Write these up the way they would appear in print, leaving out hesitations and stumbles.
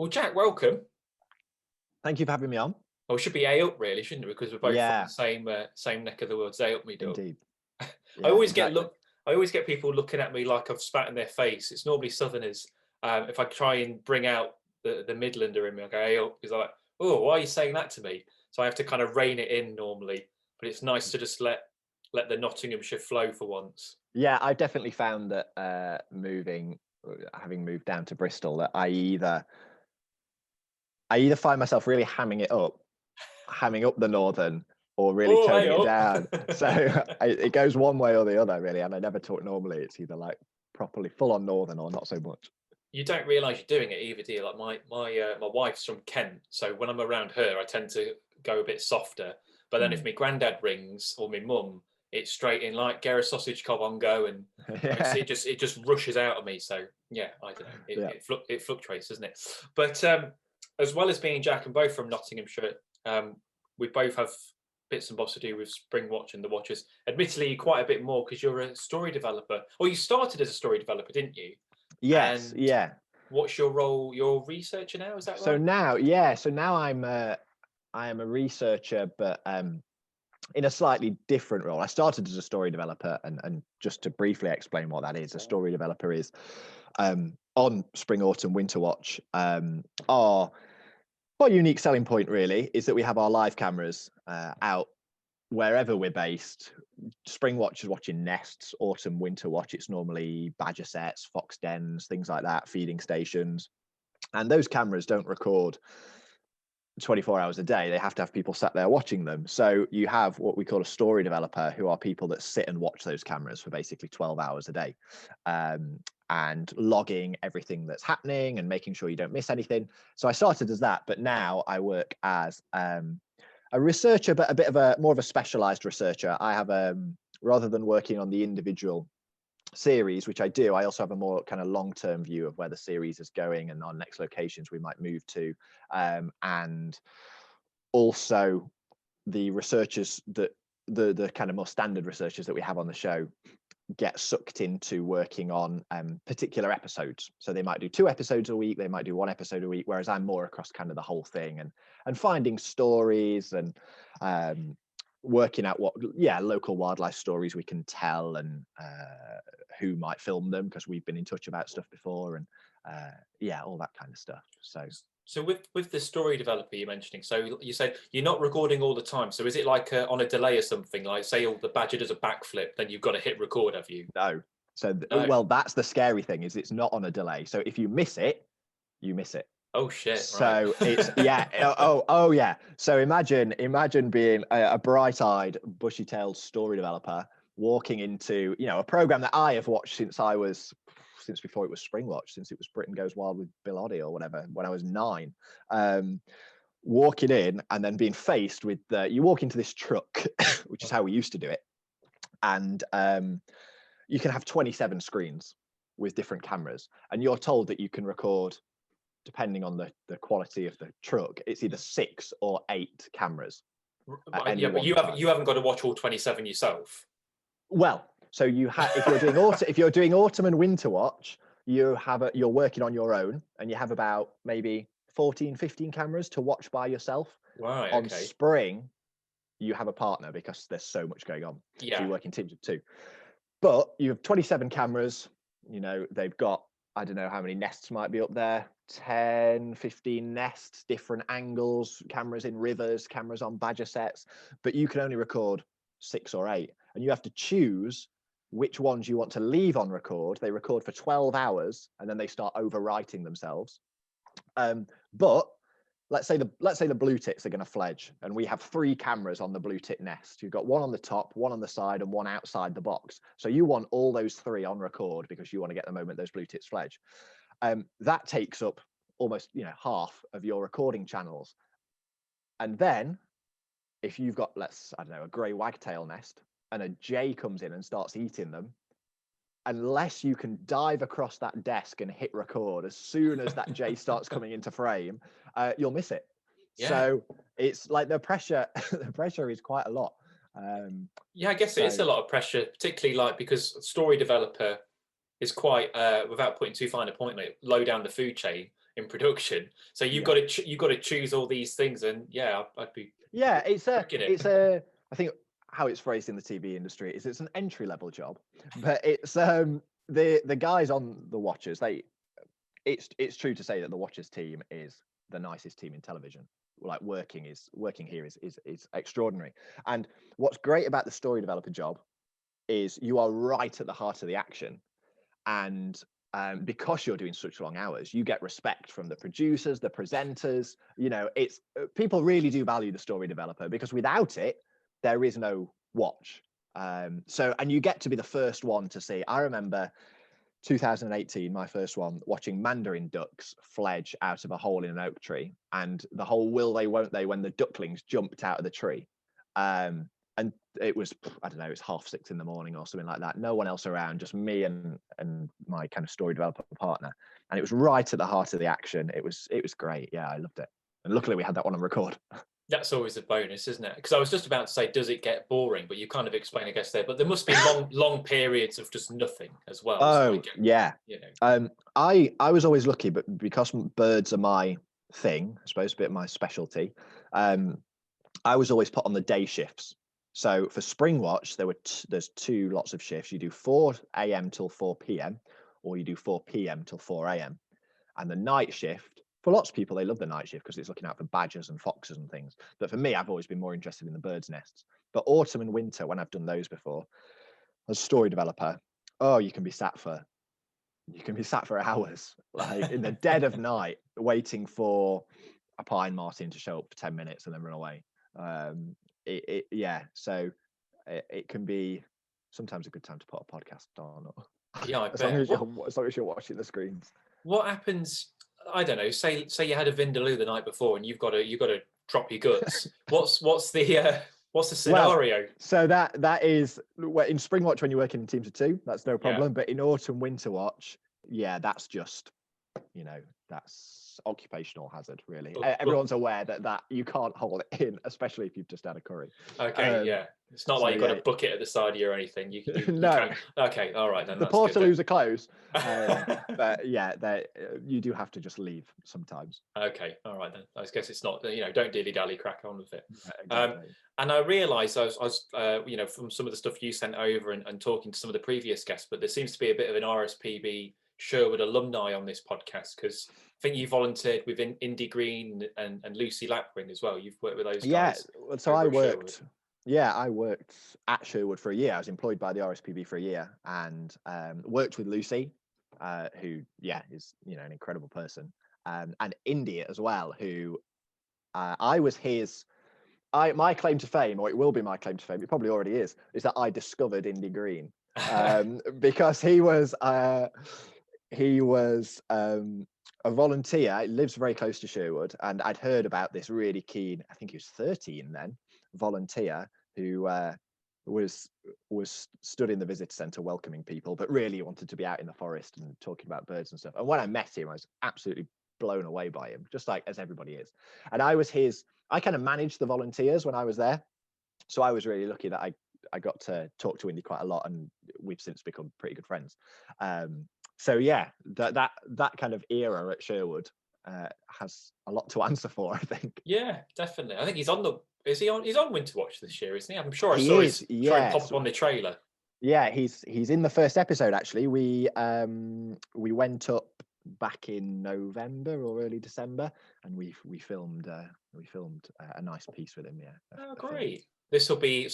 Well, Jack, welcome. Thank you for having me on. Well, it should be A up, really, shouldn't it? Because we're both from the Yeah, same neck of the woods. A up, me dog. indeed. I Yeah, always get exactly. look. I always get people looking at me like I've spat in their face. It's normally Southerners. If I try and bring out the Midlander in me, I go A up because I'm like, oh, why are you saying that to me? So I have to kind of rein it in normally. But it's nice to just let the Nottinghamshire flow for once. Yeah, I definitely found that having moved down to Bristol, that I either find myself really hamming up the northern, or really Oh, toning A it up. down. So it goes one way or the other, really. And I never talk normally. It's either like properly full on northern or not so much. You don't realise you're doing it either, do you? Like my wife's from Kent, so when I'm around her, I tend to go a bit softer. But then if Mm. my granddad rings or my mum, it's straight in like get a sausage cob on go, and Yeah, it just rushes out of me. So yeah, I don't know. yeah. It fluctuates, doesn't it? But as well as being Jack and both from Nottinghamshire, we both have bits and bobs to do with Spring Watch and the Watchers. Admittedly, quite a bit more because you're a story developer. Or you started as a story developer, didn't you? Yes, And yeah. what's your role? You're a researcher now, is that So right? now, yeah, so now I am a researcher, but in a slightly different role. I started as a story developer, and just to briefly explain what that is, a story developer is on Spring, Autumn, Winter Watch. Our unique selling point really is that we have our live cameras out wherever we're based. Spring Watch is watching nests. Autumn, Winter Watch, it's normally badger sets, fox dens, things like that, feeding stations. And those cameras don't record 24 hours a day. They have to have people sat there watching them. So you have what we call a story developer, who are people that sit and watch those cameras for basically 12 hours a day, and logging everything that's happening and making sure you don't miss anything. So I started as that, but now I work as a researcher, but a bit of a more of a specialized researcher. I have rather than working on the individual series, which I do, I also have a more kind of long-term view of where the series is going and our next locations we might move to, and also the researchers that the kind of more standard researchers that we have on the show get sucked into working on particular episodes. So they might do 2 episodes a week, they might do 1 episode a week, whereas I'm more across kind of the whole thing, and finding stories and working out what local wildlife stories we can tell, and who might film them, because we've been in touch about stuff before, and all that kind of stuff. So with the story developer you're mentioning, so you said you're not recording all the time. So is it like on a delay or something? Like say all the badger does a backflip, then you've got to hit record, have you? No. So No. well, that's the scary thing, is it's not on a delay. So if you miss it, you miss it. Oh shit! Right. So it's oh yeah. So imagine being a bright-eyed, bushy-tailed story developer walking into a program that I have watched since before it was Spring Watch, since it was Britain Goes Wild with Bill Oddie or whatever, when I was 9. Walking in and then being faced with you walk into this truck, which is how we used to do it, and you can have 27 screens with different cameras, and you're told that you can record, depending on the quality of the truck, it's either 6 or 8 cameras at any Yeah, but one time. you haven't got to watch all 27 yourself. Well, so you have, if you're doing autumn and winter watch, you're working on your own, and you have about maybe 14, 15 cameras to watch by yourself. Right. On Okay. spring, you have a partner because there's so much going on. So Yeah. you work in teams of 2. But you have 27 cameras. They've got, I don't know how many nests might be up there, 10, 15 nests, different angles, cameras in rivers, cameras on badger sets, but you can only record 6 or 8, and you have to choose which ones you want to leave on record. They record for 12 hours and then they start overwriting themselves. But let's say the blue tits are going to fledge, and we have 3 cameras on the blue tit nest. You've got 1 on the top, 1 on the side, and 1 outside the box. So you want all those 3 on record because you want to get the moment those blue tits fledge. That takes up almost half of your recording channels. And then if you've got, I don't know, a grey wagtail nest, and a jay comes in and starts eating them, unless you can dive across that desk and hit record as soon as that jay starts coming into frame, you'll miss it. Yeah. So it's like the pressure is quite a lot. Yeah, I guess it is a lot of pressure, particularly like because story developer is quite, without putting too fine a point on it, low down the food chain. in production. So you've got to you've got to choose all these things, and I'd be I think how it's phrased in the TV industry is it's an entry level job, but it's the guys on the Watchers. It's true to say that the Watchers team is the nicest team in television. Like working here is extraordinary. And what's great about the story developer job is you are right at the heart of the action, and because you're doing such long hours, you get respect from the producers, the presenters. You know, it's people really do value the story developer, because without it, there is no watch. So, and you get to be the first one to see. I remember 2018, my first one, watching mandarin ducks fledge out of a hole in an oak tree, and the whole will they, won't they, when the ducklings jumped out of the tree. And it was, I don't know, it's 6:30 in the morning or something like that. No one else around, just me and my kind of story developer partner. And it was right at the heart of the action. It was great. Yeah, I loved it. And luckily we had that one on record. That's always a bonus, isn't it? Because I was just about to say, does it get boring? But you kind of explained, I guess, there. But there must be long periods of just nothing as well. Oh, yeah. You know. I was always lucky, but because birds are my thing, I suppose, a bit of my specialty, I was always put on the day shifts. So for Spring Watch, there's 2 lots of shifts. You do 4 a.m. till 4 p.m. or you do 4 p.m. till 4 a.m. And the night shift, for lots of people, they love the night shift because it's looking out for badgers and foxes and things. But for me, I've always been more interested in the birds' nests. But autumn and winter, when I've done those before, as a story developer, you can be sat for hours, like in the dead of night, waiting for a pine martin to show up for 10 minutes and then run away. So it can be sometimes a good time to put a podcast on. As long as you're watching the screens. What happens? I don't know. Say you had a vindaloo the night before, and you've got to drop your guts. What's the scenario? Well, so that is in Spring Watch when you're working in teams of 2, that's no problem. But in Autumn Winter Watch, that's just, that's occupational hazard, really. Everyone's aware that you can't hold it in, especially if you've just had a curry. Okay, it's not like you've got a bucket at the side of you or anything. You no. Okay, all right then. The portaloos are closed, but you do have to just leave sometimes. Okay, all right then. I guess it's not, don't dilly dally, crack on with it. Exactly. And I realised I was from some of the stuff you sent over and talking to some of the previous guests, but there seems to be a bit of an RSPB Sherwood alumni on this podcast, because I think you volunteered with Indy Green and Lucy Lapwing as well. You've worked with those guys. Yeah, so I worked at Sherwood for a year. I was employed by the RSPB for a year, and worked with Lucy, who is an incredible person, and Indy as well, who I was his. My claim to fame, or it will be my claim to fame, it probably already is that I discovered Indy Green, because he was a volunteer. He lives very close to Sherwood, and I'd heard about this really keen, I think he was 13 then, volunteer who was stood in the visitor centre welcoming people, but really wanted to be out in the forest and talking about birds and stuff. And when I met him, I was absolutely blown away by him, just like as everybody is. And I kind of managed the volunteers when I was there, so I was really lucky that I got to talk to Indy quite a lot, and we've since become pretty good friends. So that kind of era at Sherwood has a lot to answer for, I think. Yeah, definitely. I think he's on he's on Winter Watch this year, isn't he? I'm sure I saw him pop up on the trailer. Yeah, he's in the first episode actually. We went up back in November or early December, and we filmed a nice piece with him. Yeah. Oh, great. This will be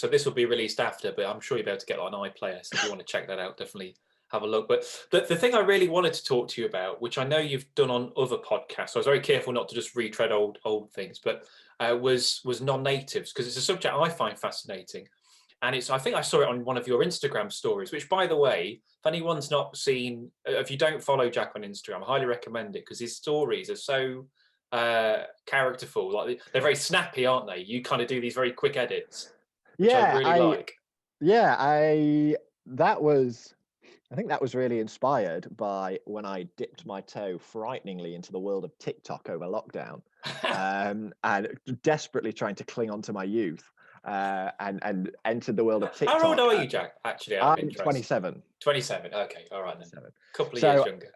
released after, but I'm sure you'll be able to get on iPlayer. So if you want to check that out, definitely have a look. But the thing I really wanted to talk to you about, which I know you've done on other podcasts, so I was very careful not to just retread old things, but was non-natives, because it's a subject I find fascinating. And I think I saw it on one of your Instagram stories, which, by the way, if anyone's not seen, if you don't follow Jack on Instagram, I highly recommend it, because his stories are so characterful. Like, they're very snappy, aren't they? You kind of do these very quick edits, which I really like. Yeah, I think that was really inspired by when I dipped my toe frighteningly into the world of TikTok over lockdown, and desperately trying to cling on to my youth, and entered the world of TikTok. How old are you, Jack? Actually, I'm 27. 27. Okay, all right then. A couple of years younger.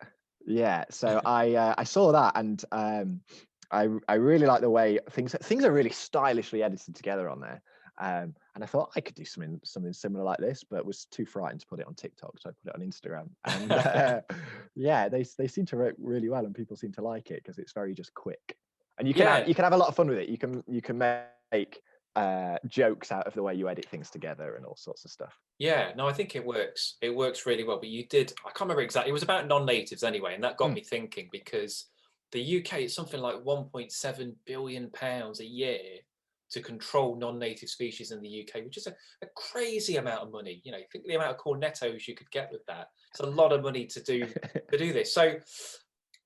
Yeah, so I saw that, and I really like the way things are really stylishly edited together on there. And I thought I could do something similar like this, but was too frightened to put it on TikTok, so I put it on Instagram. And yeah, they seem to work really well, and people seem to like it because it's very just quick. And Yeah, you can have a lot of fun with it. You can make jokes out of the way you edit things together and all sorts of stuff. yeah. No, I think it works. It works really well. But you did, I can't remember exactly. It was about non-natives anyway, and that got Mm. me thinking because the UK is something like 1.7 billion pounds a year to control non-native species in the UK, which is a crazy amount of money. You know, think the amount of cornettos you could get with that. It's a lot of money to do this. So,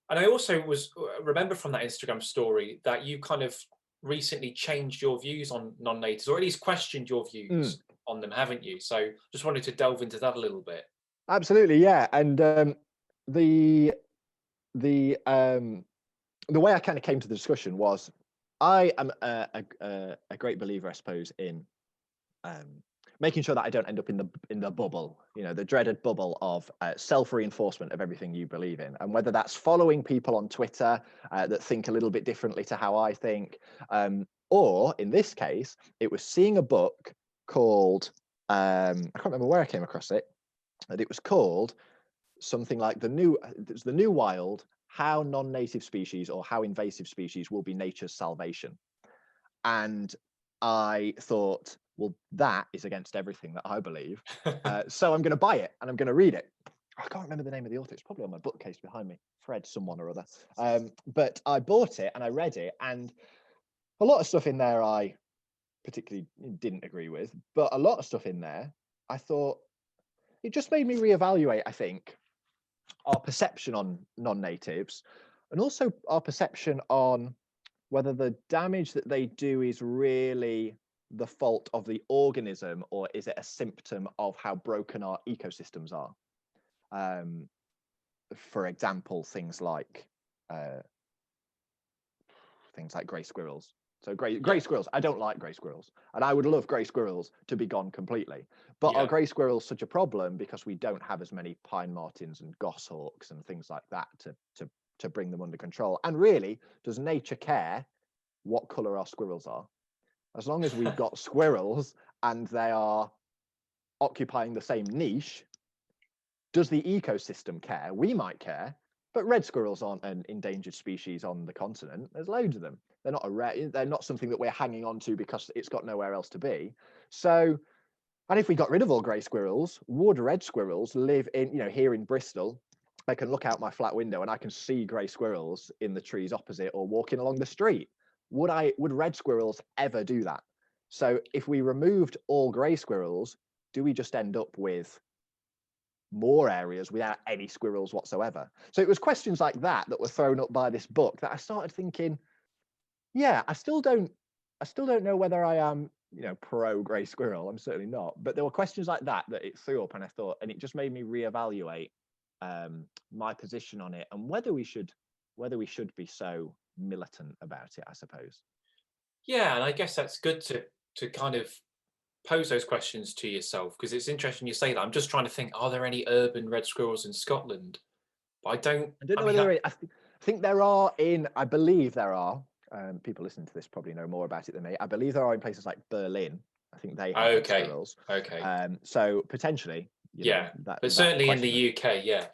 and I also remember from that Instagram story that you kind of recently changed your views on non-natives, or at least questioned your Mm. views on them, haven't you? So just wanted to delve into that a little bit. Absolutely, yeah. And the the um, the way I kind of came to the discussion was I am a great believer, I suppose, in um, making sure that I don't end up in the bubble, the dreaded bubble of self-reinforcement of everything you believe in, and whether that's following people on Twitter that think a little bit differently to how I think, or in this case, it was seeing a book called I can't remember where I came across it, but it was called something like the new wild, how non-native species or how invasive species will be nature's salvation. And I thought, well, that is against everything that I believe. So I'm going to buy it and I'm going to read it. I can't remember the name of the author. It's probably on my bookcase behind me. Fred, someone or other. But I bought it and I read it, and a lot of stuff in there I particularly didn't agree with, but a lot of stuff in there I thought it just made me reevaluate, I think, our perception on non-natives, and also our perception on whether the damage that they do is really the fault of the organism, or is it a symptom of how broken our ecosystems are. For example, things like grey squirrels. So grey squirrels, I don't like grey squirrels, and I would love grey squirrels to be gone completely. But Yeah. are grey squirrels such a problem because we don't have as many pine martens and goshawks and things like that to bring them under control? And really, does nature care what colour our squirrels are? As long as we've got squirrels and they are occupying the same niche, does the ecosystem care? We might care, but red squirrels aren't an endangered species on the continent. There's loads of them. They're not something that we're hanging on to because it's got nowhere else to be. So, and if we got rid of all grey squirrels, would red squirrels live here in Bristol? I can look out my flat window and I can see grey squirrels in the trees opposite or walking along the street. Would red squirrels ever do that? So if we removed all grey squirrels, do we just end up with more areas without any squirrels whatsoever? So it was questions like that were thrown up by this book that I started thinking, yeah, I still don't know whether I am, pro grey squirrel. I'm certainly not. But there were questions like that it threw up, and I thought, and it just made me reevaluate my position on it, and whether we should be so militant about it, I suppose. Yeah, and I guess that's good to kind of pose those questions to yourself, because it's interesting you say that. I'm just trying to think, are there any urban red squirrels in Scotland? But I don't. I don't I know mean, whether I think there are I believe there are. People listening to this probably know more about it than me. I believe there are in places like Berlin. I think they have red okay, squirrels. okay, So potentially, yeah, but that certainly in the question. UK, yeah,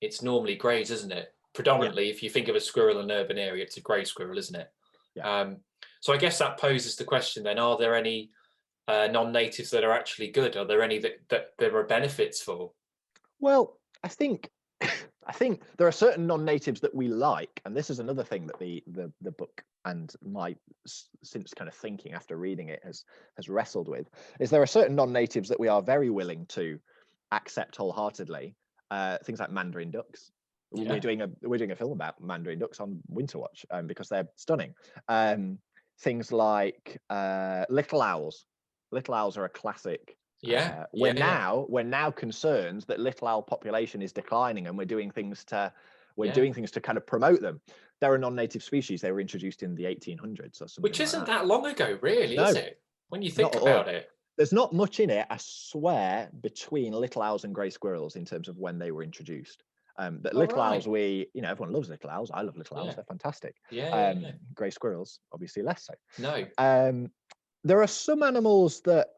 it's normally greys, isn't it? Yeah, Predominantly, if you think of a squirrel in an urban area, it's a grey squirrel, isn't it? yeah. Um, so I guess that poses the question then: are there any non-natives that are actually good? Are there any that there are benefits for? Well, I think I think there are certain non-natives that we like, and this is another thing that the book and my since kind of thinking after reading it has wrestled with, is there are certain non-natives that we are very willing to accept wholeheartedly. Things like mandarin ducks. Yeah, We're doing a film about mandarin ducks on Winter Watch, because they're stunning. Things like little owls. Little owls are a classic. yeah, We're yeah, yeah, now concerned that little owl population is declining, and we're doing things to yeah. kind of promote them. They're a non-native species. They were introduced in the 1800s or something Which like isn't that. that long ago, really, is No, it? When you not think at about all. it. There's not much in it, I swear, between little owls and grey squirrels in terms of when they were introduced. That All little right. owls, everyone loves little owls. I love little owls. Yeah. They're fantastic. Yeah. Grey squirrels, obviously less so. No. Um, there are some animals that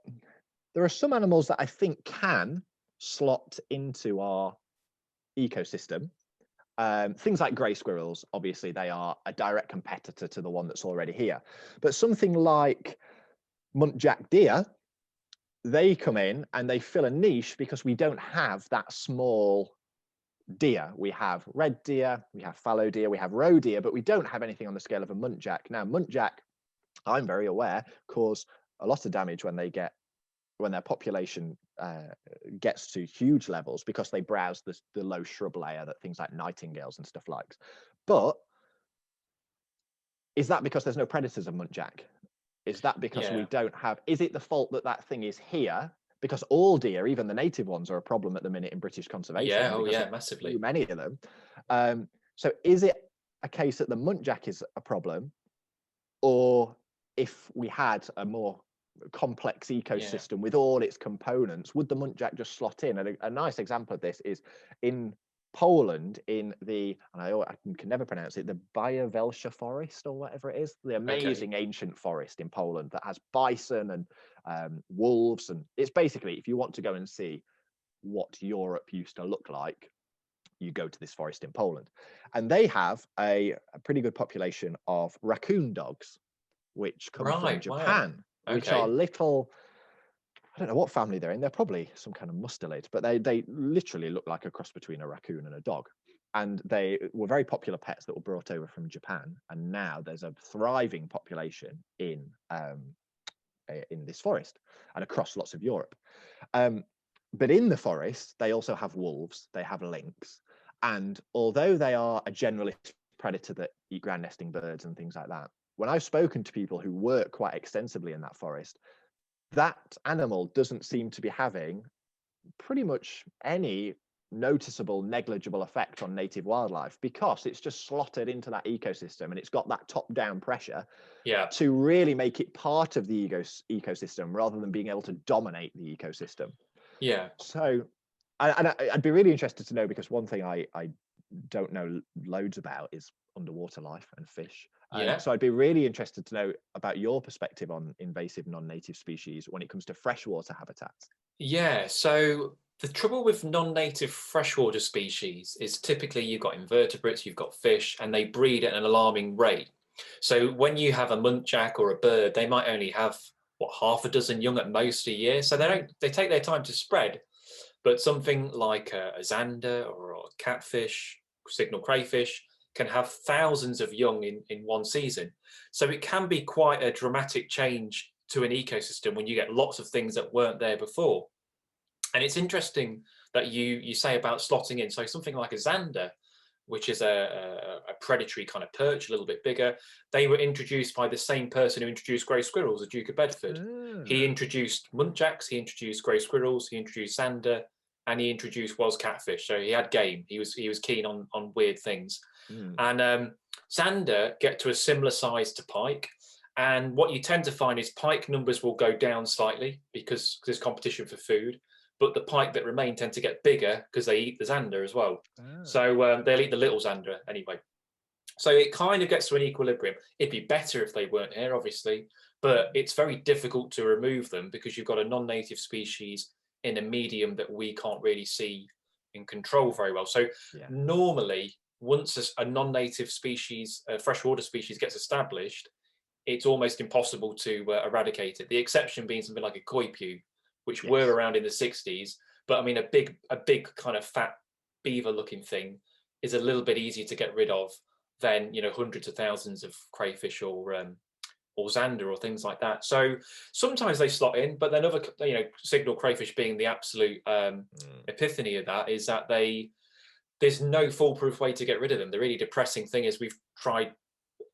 I think can slot into our ecosystem. Things like grey squirrels, obviously, they are a direct competitor to the one that's already here. But something like muntjac deer, they come in and they fill a niche because we don't have that small deer. We have red deer, we have fallow deer, we have roe deer, but we don't have anything on the scale of a muntjac. Now, muntjac, I'm very aware, cause a lot of damage when their population gets to huge levels because they browse the low shrub layer that things like nightingales and stuff like. But is that because there's no predators of muntjac? Is that because we Yeah. don't have? Is it the fault that thing is here? Because all deer, even the native ones, are a problem at the minute in British Yeah. conservation Oh, because yeah. of too Massively. many of them. So is it a case that the muntjac is a problem, or if we had a more complex Yeah. ecosystem with all its components, would the muntjac just slot in? And a nice example of this is in Poland, in I can never pronounce it, the Białowieża forest or whatever it is, the Okay. amazing ancient forest in Poland that has bison and wolves. And it's basically, if you want to go and see what Europe used to look like, you go to this forest in Poland. And they have a pretty good population of raccoon dogs, which come from Right. Wow. Japan, which are Okay. little, I don't know what family they're in. They're probably some kind of mustelid, but they literally look like a cross between a raccoon and a dog. And they were very popular pets that were brought over from Japan. And now there's a thriving population in this forest and across lots of Europe. But in the forest, they also have wolves, they have lynx. And although they are a generalist predator that eat ground nesting birds and things like that, when I've spoken to people who work quite extensively in that forest, that animal doesn't seem to be having pretty much any noticeable, negligible effect on native wildlife because it's just slotted into that ecosystem and it's got that top-down pressure Yeah. to really make it part of the ecosystem rather than being able to dominate the ecosystem. Yeah. So, I'd be really interested to know, because one thing I don't know loads about is underwater life and fish. Yeah. So I'd be really interested to know about your perspective on invasive non-native species when it comes to freshwater habitats. Yeah. So the trouble with non-native freshwater species is typically you've got invertebrates, you've got fish, and they breed at an alarming rate. So when you have a muntjac or a bird, they might only have half a dozen young at most a year. So they take their time to spread. But something like a zander or a catfish, signal crayfish, can have thousands of young in one season. So it can be quite a dramatic change to an ecosystem when you get lots of things that weren't there before. And it's interesting that you say about slotting in. So something like a zander, which is a predatory kind of perch, a little bit bigger, they were introduced by the same person who introduced grey squirrels, the Duke of Bedford. He Ah. introduced muntjacs, he introduced grey squirrels, he introduced zander, and he introduced was catfish. So he had game. He was keen on weird things. Mm. And zander get to a similar size to pike. And what you tend to find is pike numbers will go down slightly because there's competition for food, but the pike that remain tend to get bigger because they eat the zander as well. Ah. So they'll eat the little zander anyway. So it kind of gets to an equilibrium. It'd be better if they weren't here, obviously, but it's very difficult to remove them because you've got a non-native species in a medium that we can't really see and control very well. So Yeah. normally, once a non-native species, a freshwater species gets established, it's almost impossible to eradicate it. The exception being something like a koi pew, which were Yes. around in the 60s. But I mean, a big kind of fat beaver-looking thing is a little bit easier to get rid of than hundreds of thousands of crayfish or zander or things like that. So sometimes they slot in, but then other signal crayfish being the absolute epiphany of that is that there's no foolproof way to get rid of them. The really depressing thing is we've tried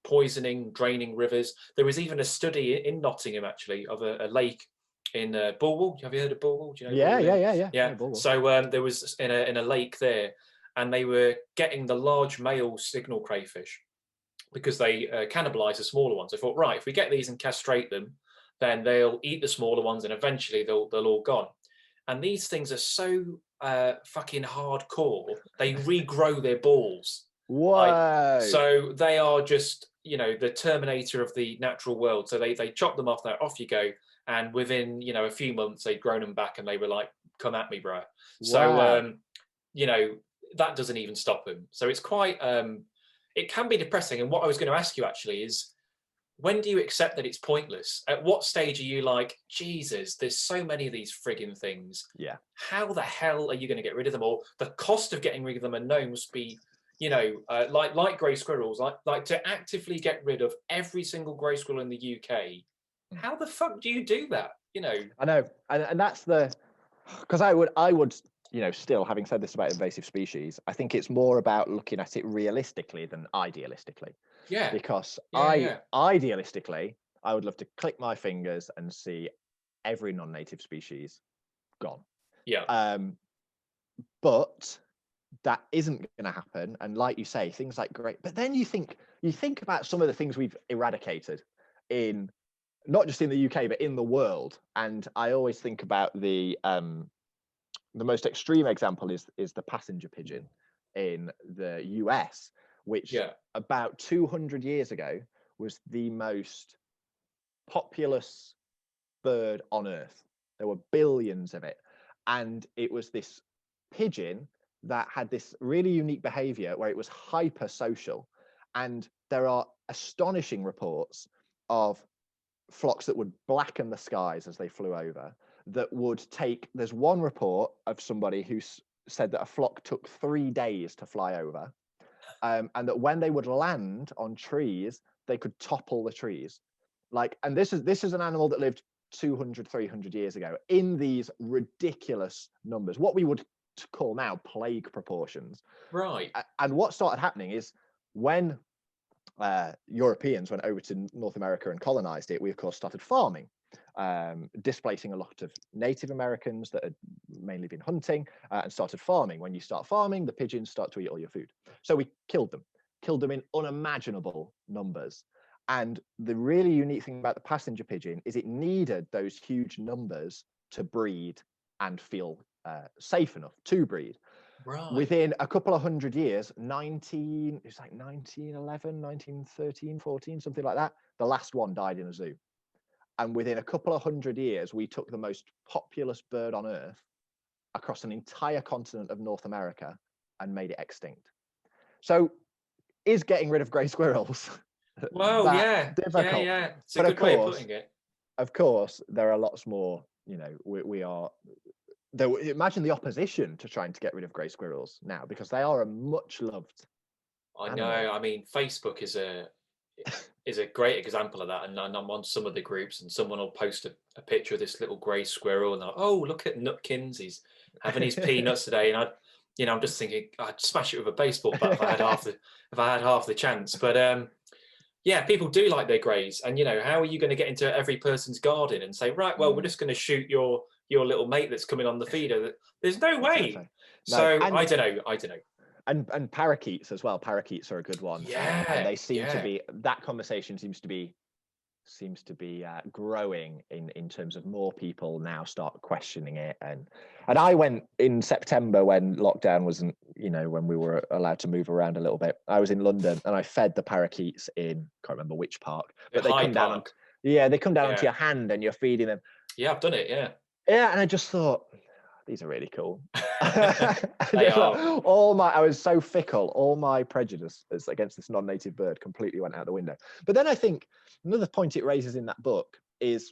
poisoning, draining rivers. There was even a study in Nottingham actually of a lake in Bulwell. Have you heard of Bulwell? Do you know Yeah, Bulwell? yeah, yeah, yeah. Yeah. No, Bulwer. So there was in a lake there, and they were getting the large male signal crayfish because they cannibalize the smaller ones. I thought, right, if we get these and castrate them, then they'll eat the smaller ones, and eventually they'll all gone. And these things are so fucking hardcore, they regrow their balls. Like, Whoa. so they are just, the Terminator of the natural world. So they chop them off, there, off you go. And within, a few months, they'd grown them back and they were like, come at me, bro. So, Wow. that doesn't even stop them. So it's quite, it can be depressing. And what I was going to ask you actually is, when do you accept that it's pointless? At what stage are you like, Jesus, there's so many of these frigging things. Yeah. How the hell are you going to get rid of them? Or the cost of getting rid of them I know must be, like grey squirrels, like to actively get rid of every single grey squirrel in the UK. How the fuck do you do that? I know, and that's because I would, still, having said this about invasive species, I think it's more about looking at it realistically than idealistically. Yeah. Because Yeah. idealistically, I would love to click my fingers and see every non-native species gone. Yeah. But that isn't going to happen. And like you say, things like great. But then you think about some of the things we've eradicated in not just in the UK but in the world. And I always think about the most extreme example is the passenger pigeon in the US, which about 200 years ago was the most populous bird on earth. There were billions of it. And it was this pigeon that had this really unique behavior where it was hyper social. And there are astonishing reports of flocks that would blacken the skies as they flew over. That would take, there's one report of somebody who said that a flock took 3 days to fly over. And that when they would land on trees, they could topple the trees. And this is an animal that lived 200, 300 years ago in these ridiculous numbers, what we would call now plague proportions. Right. And what started happening is when Europeans went over to North America and colonized it, we of course started farming, displacing a lot of Native Americans that had mainly been hunting, and started farming. When you start farming, the pigeons start to eat all your food. So we killed them in unimaginable numbers. And the really unique thing about the passenger pigeon is it needed those huge numbers to breed and feel safe enough to breed. Right. Within a couple of hundred years, 1911, 1913, 14, something like that, the last one died in a zoo. And within a couple of hundred years, we took the most populous bird on earth across an entire continent of North America and made it extinct. So is getting rid of grey squirrels Well, yeah. difficult? Yeah. It's a But good way of putting it. Of course, there are lots more, we are... Imagine the opposition to trying to get rid of grey squirrels now, because they are a much loved animal. I mean, Facebook is a great example of that. And I'm on some of the groups, and someone will post a picture of this little grey squirrel, and they're like, oh, look at Nutkins, he's having his peanuts today. And I'm just thinking, I'd smash it with a baseball bat if I had half the chance. But yeah, people do like their greys, and how are you going to get into every person's garden and say, right, well, we're just going to shoot your little mate that's coming on the feeder? There's no way. Exactly. So I don't know. And parakeets as well. Parakeets are a good one. Yeah. And they seem to be, that conversation seems to be growing in terms of more people now start questioning it. And I went in September when lockdown wasn't, when we were allowed to move around a little bit. I was in London and I fed the parakeets in, can't remember which park, but they come down. They come down onto your hand and you're feeding them. Yeah, I've done it. Yeah. Yeah, and I just thought, these are really cool. They are. I was so fickle. All my prejudice against this non-native bird completely went out the window. But then I think another point it raises in that book is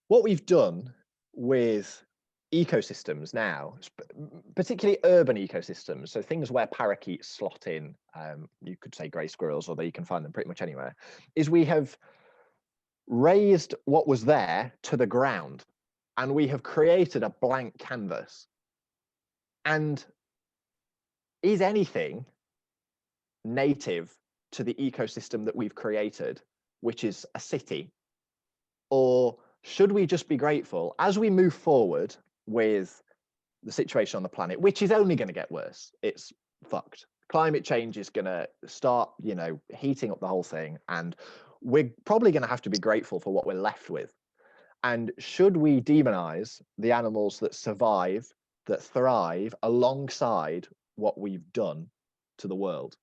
what we've done with ecosystems now, particularly urban ecosystems. So things where parakeets slot in, you could say grey squirrels, although you can find them pretty much anywhere, is we have raised what was there to the ground. And we have created a blank canvas. And is anything native to the ecosystem that we've created, which is a city? Or should we just be grateful as we move forward with the situation on the planet, which is only going to get worse? It's fucked. Climate change is going to start, heating up the whole thing. And we're probably going to have to be grateful for what we're left with. And should we demonize the animals that survive that thrive alongside what we've done to the world.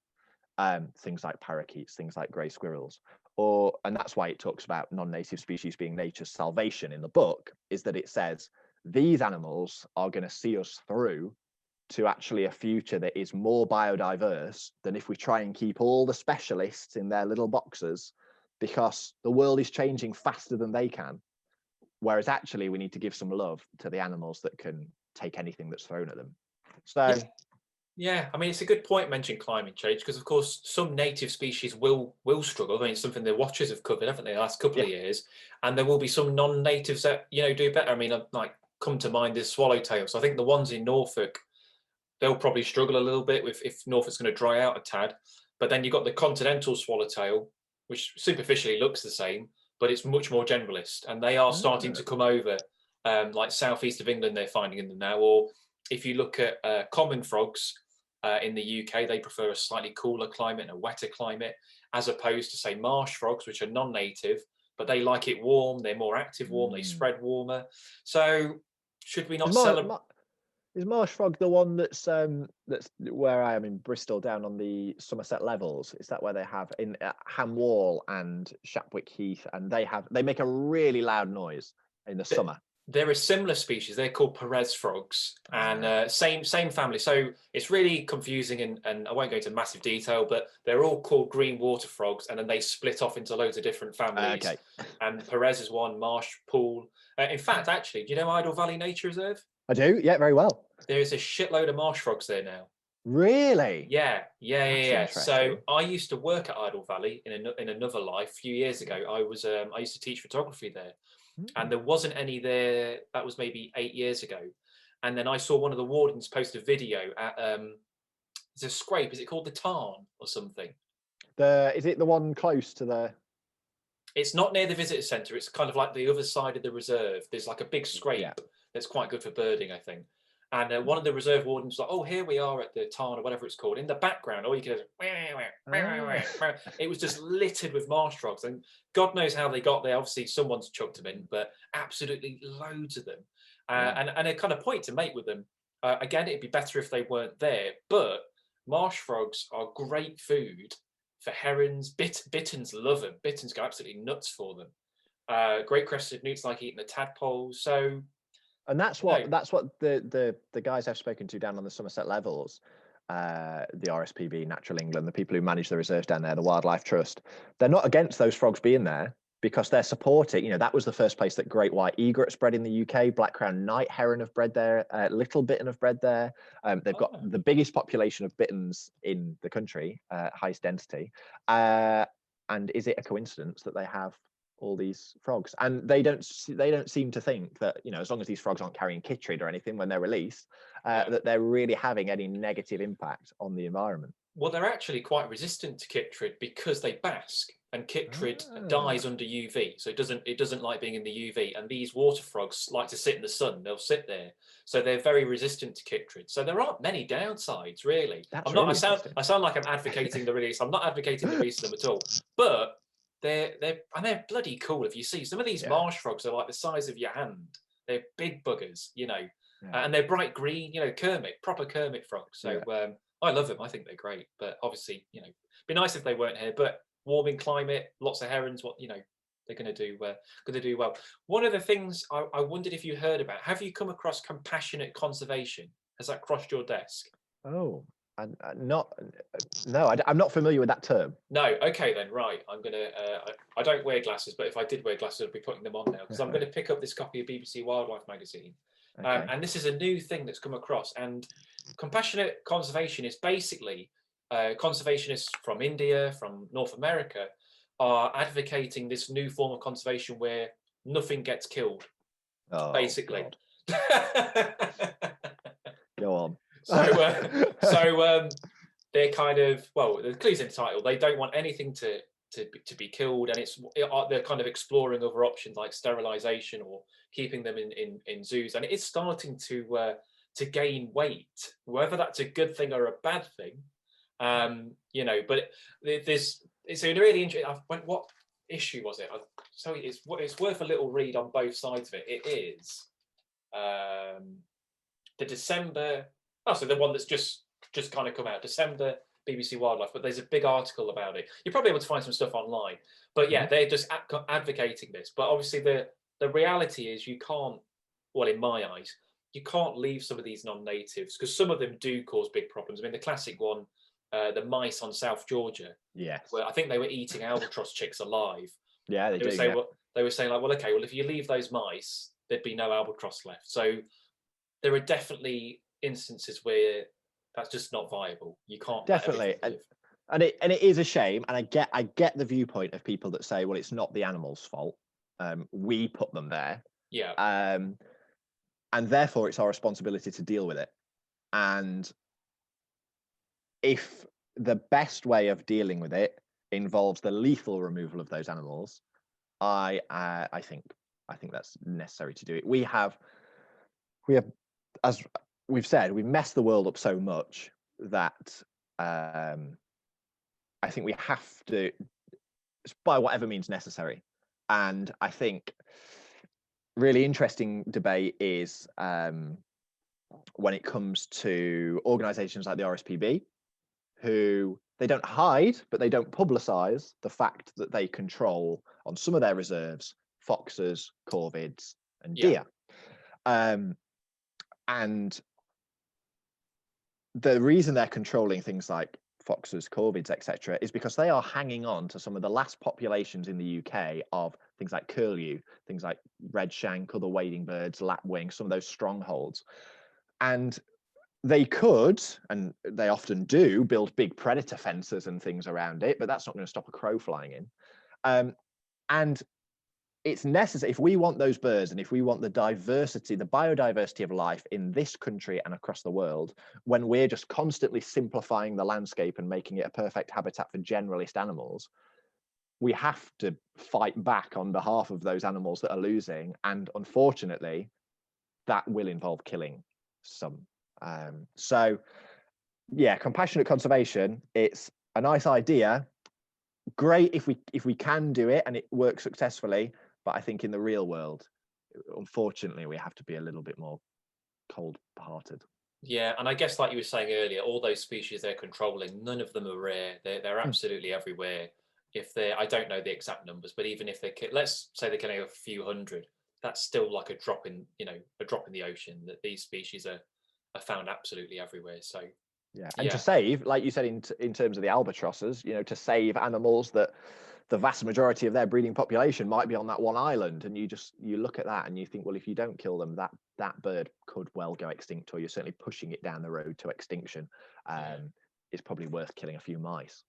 Things like parakeets, things like grey squirrels, and that's why it talks about non-native species being nature's salvation in the book, is that it says these animals are going to see us through to actually a future that is more biodiverse than if we try and keep all the specialists in their little boxes, because the world is changing faster than they can. Whereas actually we need to give some love to the animals that can take anything that's thrown at them. So yeah, I mean, it's a good point mentioning climate change, because of course some native species will struggle. I mean, it's something the Watchers have covered, haven't they, the last couple of years, and there will be some non-natives that, you know, do better. I mean, like, come to mind is swallowtails. I think the ones in Norfolk, they'll probably struggle a little bit with if Norfolk's going to dry out a tad. But then you've got the continental swallowtail, which superficially looks the same, but it's much more generalist, and they are starting to come over, like southeast of England, they're finding them now. Or if you look at common frogs in the UK, they prefer a slightly cooler climate and a wetter climate, as opposed to, say, marsh frogs, which are non-native, but they like it warm. They're more active warm. They spread warmer. So should we not celebrate? Is marsh frog the one that's where I am in Bristol, down on the Somerset Levels? Is that where they have in Ham Wall and Shapwick Heath, and they make a really loud noise in the summer? They're a similar species. They're called Perez frogs, and same family. So it's really confusing, and I won't go into massive detail, but they're all called green water frogs, and then they split off into loads of different families. Okay. And Perez is one, Marsh, Pool. In fact, actually, do you know Idle Valley Nature Reserve? I do, yeah, very well. There is a shitload of marsh frogs there now. Really? Yeah. So I used to work at Idle Valley in another life a few years ago. I used to teach photography there. And there wasn't any there. That was maybe 8 years ago. And then I saw one of the wardens post a video at it's a scrape. Is it called the Tarn or something? Is it the one close to the? It's not near the visitor centre. It's kind of like the other side of the reserve. There's like a big scrape that's quite good for birding, I think. And one of the reserve wardens was like, "Oh, here we are at the Tarn," or whatever it's called. In the background, all you could hear, it was just littered with marsh frogs, and God knows how they got there. Obviously, someone's chucked them in, but absolutely loads of them. And a kind of point to make with them. Again, it'd be better if they weren't there, but marsh frogs are great food for herons. Bitterns love them. Bitterns go absolutely nuts for them. Great crested newts like eating the tadpoles. So. And that's what the guys I've spoken to down on the Somerset Levels, the RSPB, Natural England, the people who manage the reserves down there, the Wildlife Trust, they're not against those frogs being there, because they're supporting. You know, that was the first place that great white egrets bred in the UK. Black crowned night heron have bred there. Little bittern have bred there. They've got the biggest population of bitterns in the country, highest density. And is it a coincidence that they have all these frogs? And they don't seem to think that, you know, as long as these frogs aren't carrying chytrid or anything when they're released, that they're really having any negative impact on the environment. Well, they're actually quite resistant to chytrid because they bask, and chytrid dies under UV, so it doesn't like being in the UV. And these water frogs like to sit in the sun; they'll sit there, so they're very resistant to chytrid. So there aren't many downsides, really. I sound like I'm advocating the release. I'm not advocating the release of them at all, but they're bloody cool. If you see some of these marsh frogs, are like the size of your hand. They're big buggers, you know, and they're bright green. You know, proper Kermit frogs. So I love them. I think they're great. But obviously, you know, it'd be nice if they weren't here. But warming climate, lots of herons. What, you know, they're going to do. Well. One of the things I wondered if you heard about. Have you come across compassionate conservation? Has that crossed your desk? Oh. I'm not familiar with that term. No, okay then, right. I'm gonna. I don't wear glasses, but if I did wear glasses, I'd be putting them on now, because I'm going to pick up this copy of BBC Wildlife magazine, and this is a new thing that's come across. And compassionate conservation is basically conservationists from India, from North America, are advocating this new form of conservation where nothing gets killed. Basically. Go on. So they're kind of, well, the clue's in the title. They don't want anything to be killed, and they're kind of exploring other options like sterilization or keeping them in zoos, and it is starting to gain weight, whether that's a good thing or a bad thing, you know. But it's a really interesting. What issue was it? So it's worth a little read on both sides of it. It is. the December. Oh, so the one that's just kind of come out, December BBC Wildlife. But there's a big article about it. You're probably able to find some stuff online. But yeah, they're just advocating this. But obviously, the reality is you can't. Well, in my eyes, you can't leave some of these non-natives because some of them do cause big problems. I mean, the classic one, the mice on South Georgia. Yes. Where I think they were eating albatross chicks alive. Yeah, they do. They were saying like, well, okay, well, if you leave those mice, there'd be no albatross left. So there are definitely instances where that's just not viable. You can't definitely, and it is a shame. And I get the viewpoint of people that say, well, it's not the animal's fault. We put them there. Yeah. And therefore, it's our responsibility to deal with it. And if the best way of dealing with it involves the lethal removal of those animals, I think that's necessary to do it. We have, as we've said, we've messed the world up so much that I think we have to, by whatever means necessary. And I think really interesting debate is when it comes to organizations like the RSPB, who they don't hide, but they don't publicize the fact that they control on some of their reserves, foxes, corvids, and deer. And the reason they're controlling things like foxes, corvids, etc., is because they are hanging on to some of the last populations in the UK of things like curlew, things like redshank, other wading birds, lapwing, some of those strongholds. And they could, and they often do, build big predator fences and things around it, but that's not going to stop a crow flying in. And it's necessary, if we want those birds and if we want the diversity, the biodiversity of life in this country and across the world, when we're just constantly simplifying the landscape and making it a perfect habitat for generalist animals, we have to fight back on behalf of those animals that are losing. And unfortunately, that will involve killing some. So yeah, compassionate conservation, it's a nice idea. Great if we can do it and it works successfully. But I think in the real world, unfortunately, we have to be a little bit more cold-hearted. Yeah, and I guess like you were saying earlier, all those species they're controlling, none of them are rare. They're absolutely everywhere. If they're, I don't know the exact numbers, but even if let's say they're killing a few hundred, that's still like a drop in the ocean. That these species are found absolutely everywhere. So yeah, and to save, like you said, in terms of the albatrosses, to save animals that the vast majority of their breeding population might be on that one island, and you look at that and you think, well, if you don't kill them, that bird could well go extinct, or you're certainly pushing it down the road to extinction. It's probably worth killing a few mice.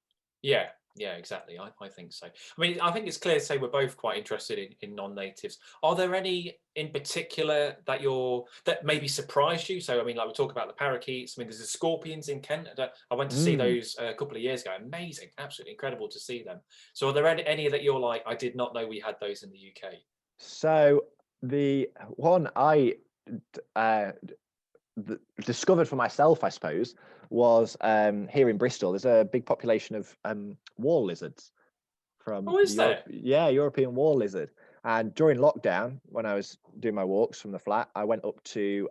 Yeah, exactly. I think so. I mean, I think it's clear to say we're both quite interested in non-natives. Are there any in particular that maybe surprised you? So, I mean, like we talk about the parakeets. I mean, there's the scorpions in Kent. I went to see those a couple of years ago. Amazing, absolutely incredible to see them. So, are there any that you're like, I did not know we had those in the UK? So the one I discovered for myself, I suppose, was here in Bristol. There's a big population of wall lizards from European wall lizard. And during lockdown, when I was doing my walks from the flat, I went up to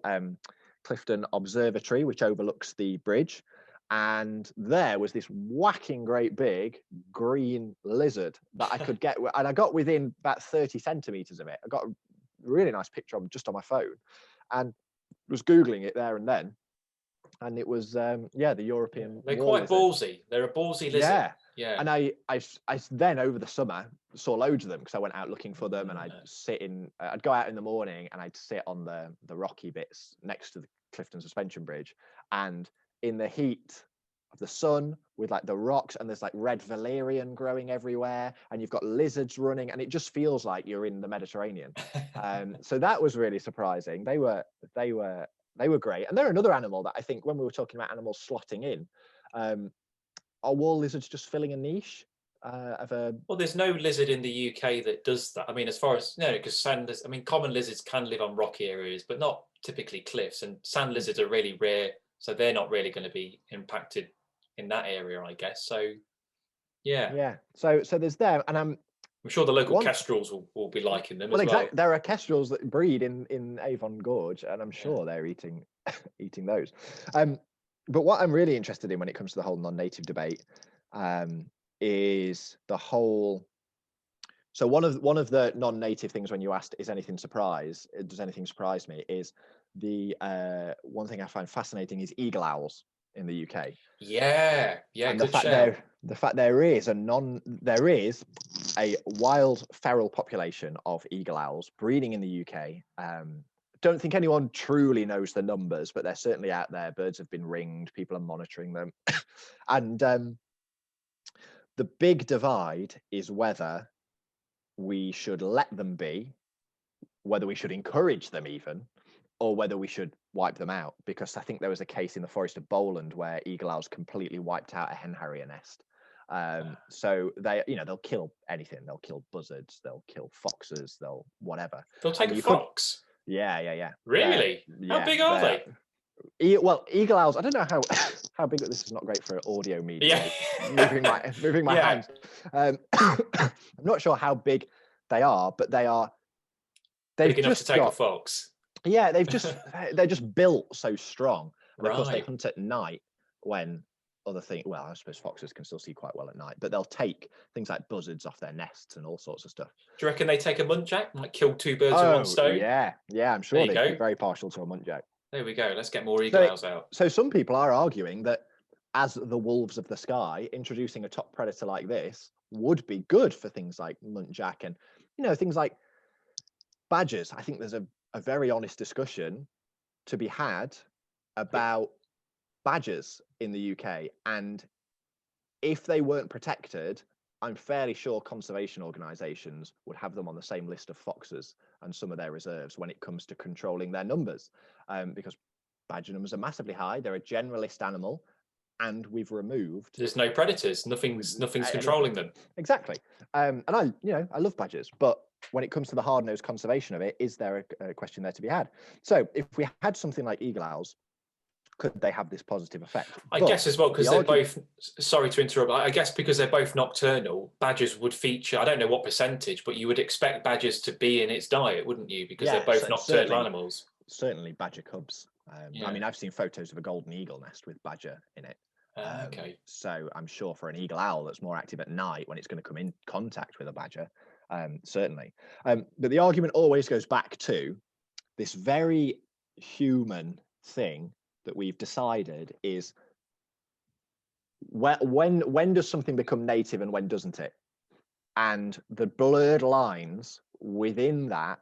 Clifton Observatory, which overlooks the bridge, and there was this whacking great big green lizard that I could get, and I got within about 30 centimeters of it. I got a really nice picture of just on my phone, and was Googling it there and then, and it was the European. They're quite ballsy. They're a ballsy lizard. Yeah. And I then over the summer saw loads of them because I went out looking for them, and I'd go out in the morning and I'd sit on the rocky bits next to the Clifton Suspension Bridge, and in the heat of the sun with like the rocks, and there's like red valerian growing everywhere, and you've got lizards running, and it just feels like you're in the Mediterranean. So that was really surprising. They were great. And they're another animal that I think, when we were talking about animals slotting in, are wall lizards just filling a niche Well, there's no lizard in the UK that does that. I mean, as far as because common lizards can live on rocky areas, but not typically cliffs, and sand lizards are really rare, so they're not really going to be impacted in that area, I guess. So so there's them, and I'm sure the local kestrels will be liking them as well. There are kestrels that breed in Avon Gorge, and I'm sure they're eating eating those. But what I'm really interested in when it comes to the whole non-native debate is the whole. So one of the non-native things when you asked, does anything surprise me, is the one thing I find fascinating is eagle owls in the UK. Yeah, And good shout. the fact there is a wild feral population of eagle owls breeding in the UK. Don't think anyone truly knows the numbers, but they're certainly out there. Birds have been ringed, people are monitoring them. And the big divide is whether we should let them be, whether we should encourage them even, or whether we should wipe them out. Because I think there was a case in the Forest of Bowland where eagle owls completely wiped out a hen harrier nest. So they'll kill anything. They'll kill buzzards, they'll kill foxes, they'll whatever. They'll take a fox. Yeah. Really? How big are they? Well, eagle owls. I don't know how big. This is not great for audio media. Yeah. moving my hands. I'm not sure how big they are, but they've big enough just to take a fox. Yeah, they're just built so strong, and of course they Right. hunt at night when other things. Well, I suppose foxes can still see quite well at night, but they'll take things like buzzards off their nests and all sorts of stuff. Do you reckon they take a muntjac, like kill two birds with one stone? Yeah, I'm sure they'd be very partial to a muntjac. There we go. Let's get more eagle owls out. So some people are arguing that as the wolves of the sky, introducing a top predator like this would be good for things like muntjac and things like badgers. I think there's a very honest discussion to be had about badgers in the UK, and if they weren't protected, I'm fairly sure conservation organisations would have them on the same list of foxes and some of their reserves when it comes to controlling their numbers, because badger numbers are massively high. They're a generalist animal, and we've removed. There's no predators. Nothing's controlling them. Exactly. And I love badgers, but when it comes to the hard-nosed conservation of it, is there a question there to be had? So if we had something like eagle owls, could they have this positive effect? I guess as well, because they're both, sorry to interrupt, I guess because they're both nocturnal, badgers would feature, I don't know what percentage, but you would expect badgers to be in its diet, wouldn't you? Because they're both nocturnal animals. Certainly badger cubs. I mean, I've seen photos of a golden eagle nest with badger in it. Okay. So I'm sure for an eagle owl that's more active at night when it's going to come in contact with a badger, certainly. But the argument always goes back to this very human thing that we've decided is when does something become native and when doesn't it? And the blurred lines within that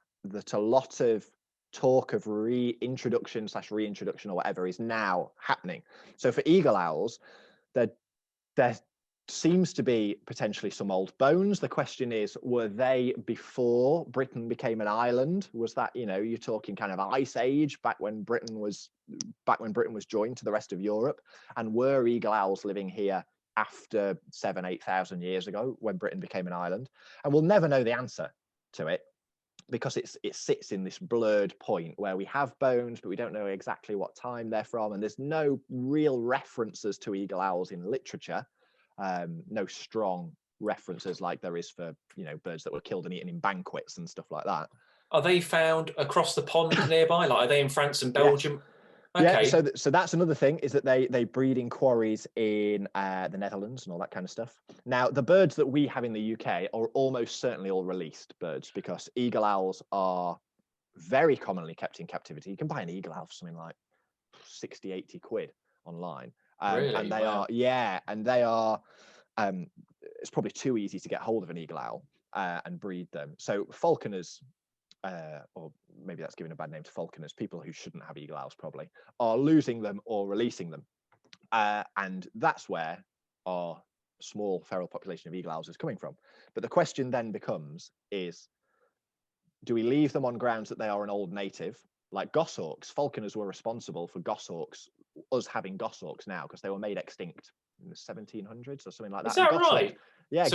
a lot of talk of reintroduction or whatever is now happening. So for eagle owls, there seems to be potentially some old bones. The question is, were they before Britain became an island? Was that, you're talking kind of Ice Age, back when Britain was joined to the rest of Europe? And were eagle owls living here after 7,000-8,000 years ago when Britain became an island? And we'll never know the answer to it, because it sits in this blurred point where we have bones, but we don't know exactly what time they're from. And there's no real references to eagle owls in literature. No strong references like there is for birds that were killed and eaten in banquets and stuff like that. Are they found across the pond nearby? Like, are they in France and Belgium? Okay. Yeah, so that's another thing, is that they breed in quarries in the Netherlands and all that kind of stuff. Now, the birds that we have in the UK are almost certainly all released birds, because eagle owls are very commonly kept in captivity. You can buy an eagle owl for something like 60-80 quid online. Really? And they are it's probably too easy to get hold of an eagle owl and breed them. So falconers, or maybe that's giving a bad name to falconers, people who shouldn't have eagle owls probably, are losing them or releasing them. And that's where our small feral population of eagle owls is coming from. But the question then becomes is, do we leave them on grounds that they are an old native? Like goshawks, falconers were responsible for goshawks, us having goshawks now, because they were made extinct in the 1700s or something like that. Is that right? Yeah.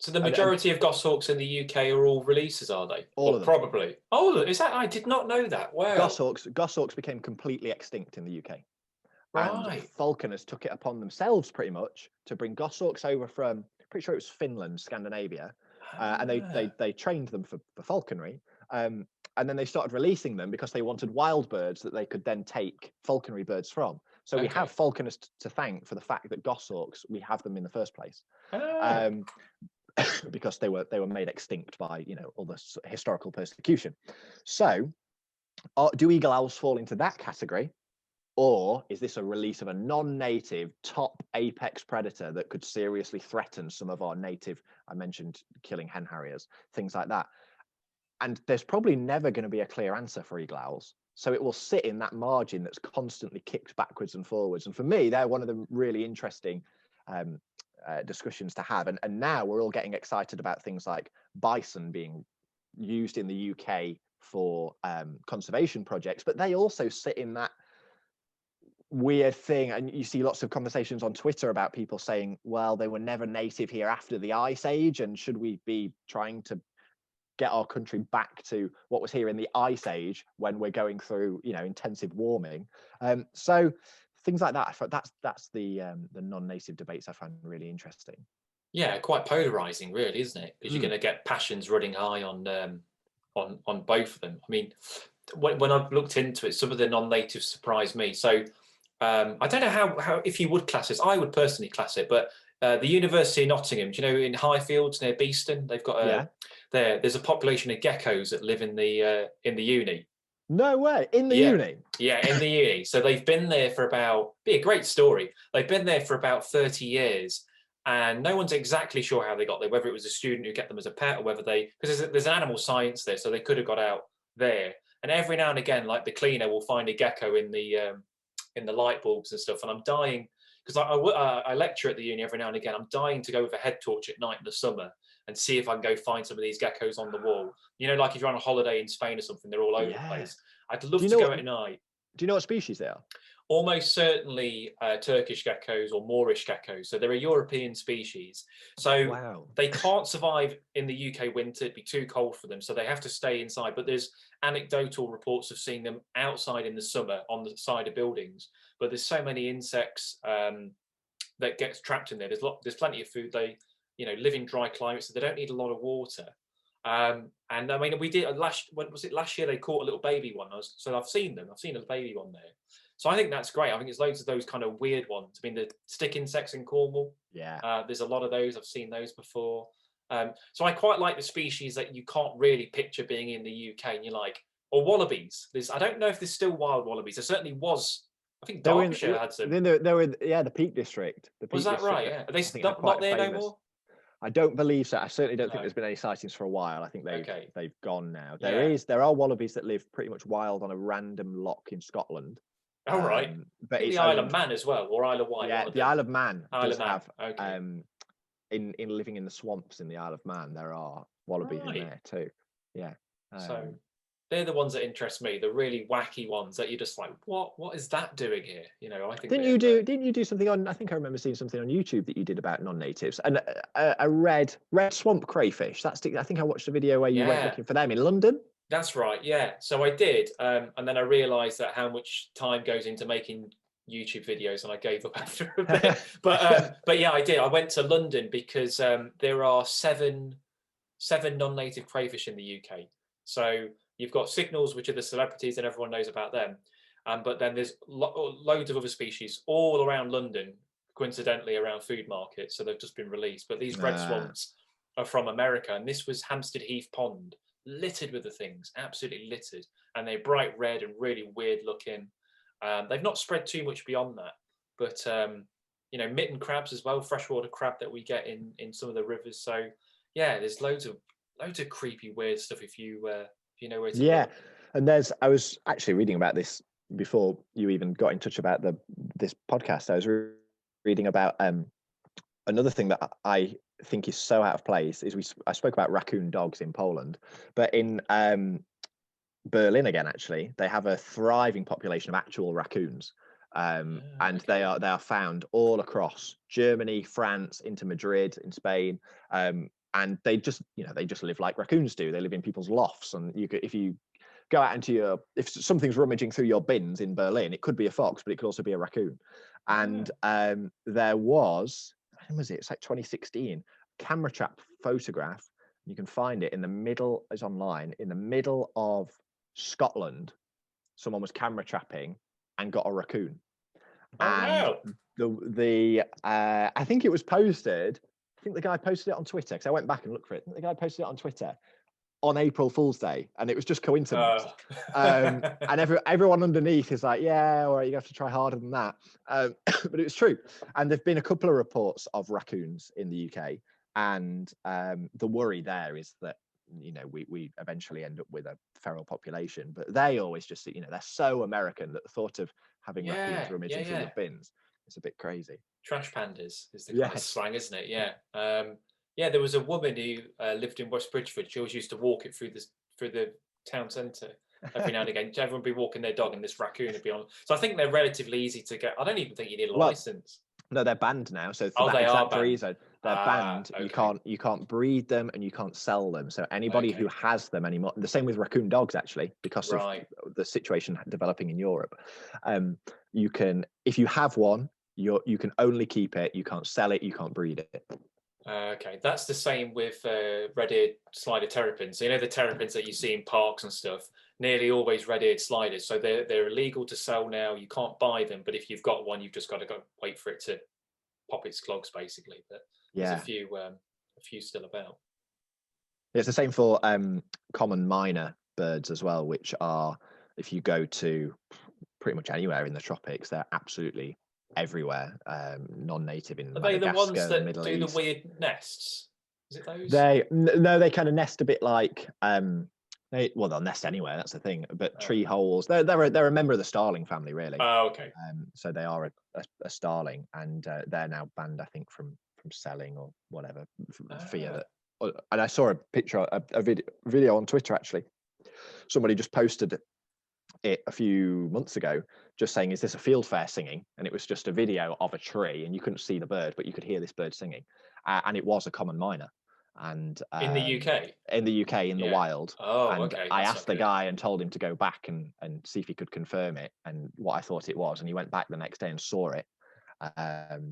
So the majority of goshawks in the UK are all releases, are they? All of them. Probably. Oh, is that? I did not know that. Wow. Goshawks became completely extinct in the UK. Right. And falconers took it upon themselves pretty much to bring goshawks over from, pretty sure it was Finland, Scandinavia, and they trained them for falconry. and then they started releasing them because they wanted wild birds that they could then take falconry birds from. So we have falconers to thank for the fact that goshawks, we have them in the first place. Oh. Because they were made extinct by, you know, all the historical persecution. So do eagle owls fall into that category, or is this a release of a non-native top apex predator that could seriously threaten some of our native, I mentioned killing hen harriers, things like that? And there's probably never going to be a clear answer for eagle owls. So it will sit in that margin that's constantly kicked backwards and forwards. And for me, they're one of the really interesting discussions to have. And now we're all getting excited about things like bison being used in the UK for conservation projects, but they also sit in that weird thing. And you see lots of conversations on Twitter about people saying, well, they were never native here after the Ice Age, and should we be trying to get our country back to what was here in the Ice Age when we're going through, you know, intensive warming? So things like that. That's the non-native debates I find really interesting. Yeah, quite polarizing, really, isn't it? Because you're going to get passions running high on both of them. I mean, when I've looked into it, some of the non-natives surprised me. So I don't know how if you would class this. I would personally class it, but the University of Nottingham, do you know, in Highfields near Beeston, they've got there's a population of geckos that live in the uni. No way, in the uni? Yeah, in the uni. So they've been there for be a great story. They've been there for about 30 years, and no one's exactly sure how they got there, whether it was a student who get them as a pet, or whether because there's an animal science there, so they could have got out there. And every now and again, like the cleaner will find a gecko in the light bulbs and stuff. And I'm dying, because I lecture at the uni every now and again. I'm dying to go with a head torch at night in the summer and see if I can go find some of these geckos on the wall. You know, like if you're on a holiday in Spain or something, they're all over the place. I'd love to go at night. Do you know what species they are? Almost certainly Turkish geckos or Moorish geckos. So they're a European species. So they can't survive in the UK winter. It'd be too cold for them. So they have to stay inside. But there's anecdotal reports of seeing them outside in the summer on the side of buildings. But there's so many insects that gets trapped in there. There's plenty of food. They, you know, live in dry climates, so they don't need a lot of water. And I mean, we did last year they caught a little baby one. So I've seen them. I've seen a baby one there. So I think that's great. I think there's loads of those kind of weird ones. I mean, the stick insects in Cornwall. There's a lot of those. I've seen those before. So I quite like the species that you can't really picture being in the UK. And you're like, or wallabies. I don't know if there's still wild wallabies. There certainly was. I think Derbyshire had some. They were the Peak District. Was that right? Yeah. Are they not there no more? I don't believe so. I certainly don't think there's been any sightings for a while. I think they've gone now. There are wallabies that live pretty much wild on a random loch in Scotland. Oh, right. But it's the Isle of Man as well, or Isle of Wight. Yeah, the Isle of Man does have. In living in the swamps in the Isle of Man, there are wallabies in there too. Yeah. So they're the ones that interest me, the really wacky ones that you're just like, what is that doing here? You know, I think didn't you do something on? I think I remember seeing something on YouTube that you did about non-natives and a red swamp crayfish. I think I watched a video where you went looking for them in London. That's right. Yeah. So I did, and then I realised that how much time goes into making YouTube videos, and I gave up after a bit. But yeah, I did. I went to London because there are seven non-native crayfish in the UK. So you've got signals, which are the celebrities, and everyone knows about them. But then there's loads of other species all around London, coincidentally around food markets. So they've just been released. But these red swamps are from America, and this was Hampstead Heath Pond, littered with the things, absolutely littered, and they're bright red and really weird looking. They've not spread too much beyond that, but you know, mitten crabs as well, freshwater crab that we get in some of the rivers. So yeah, there's loads of creepy, weird stuff if you know where to look. And I was actually reading about this before you even got in touch about this podcast. I was reading about another thing that I think is so out of place is I spoke about raccoon dogs in Poland, but in Berlin again, actually, they have a thriving population of actual raccoons. And they are found all across Germany, France, into Madrid, in Spain. And they just live like raccoons do. They live in people's lofts, and if you go out into if something's rummaging through your bins in Berlin, it could be a fox, but it could also be a raccoon. And there was, when was it? It's like 2016, camera trap photograph. You can find it it's online, in the middle of Scotland, someone was camera trapping and got a raccoon. Oh And wow. I think it was posted. I think the guy posted it on Twitter, because I went back and looked for it. I think the guy posted it on Twitter on April Fool's Day, and it was just coincidence. And everyone underneath is like, yeah, all right, you have to try harder than that. But it was true. And there've been a couple of reports of raccoons in the UK, and the worry there is that, you know, we eventually end up with a feral population. But they always just, you know, they're so American that the thought of having raccoons rummaging through your bins is a bit crazy. Trash pandas is the kind of Yes. slang, isn't it? Yeah. Yeah, there was a woman who lived in West Bridgford. She always used to walk it through the town centre every now and again. Everyone would be walking their dog, and this raccoon would be on. So I think they're relatively easy to get. I don't even think you need a license. No, they're banned now. So for that they exact are reason, they're banned. Okay. You can't breed them, and you can't sell them. So anybody who has them anymore, the same with raccoon dogs, actually, because of the situation developing in Europe. You can, if you have one, you can only keep it. You can't sell it. You can't breed it. Okay, that's the same with red-eared slider terrapins. So, you know, the terrapins that you see in parks and stuff, nearly always red-eared sliders. So they're illegal to sell now. You can't buy them, but if you've got one, you've just got to go wait for it to pop its clogs, basically. But there's a few still about. It's the same for common minor birds as well, which are, if you go to pretty much anywhere in the tropics, they're absolutely everywhere. Non-native in Madagascar, they the ones that Middle do East. the weird nests? Is it those? They kind of nest a bit like they'll nest anywhere. That's the thing. But tree holes. They're a member of the starling family, really. Oh, okay. So they are a starling, and they're now banned, I think, from selling or whatever, fear that. And I saw a picture, a video on Twitter, actually. Somebody just posted it a few months ago, just saying, is this a fieldfare singing? And it was just a video of a tree, and you couldn't see the bird, but you could hear this bird singing. And it was a common myna. And in the UK? In the UK, in the wild. Oh, and okay. I asked the guy and told him to go back and see if he could confirm it and what I thought it was. And he went back the next day and saw it.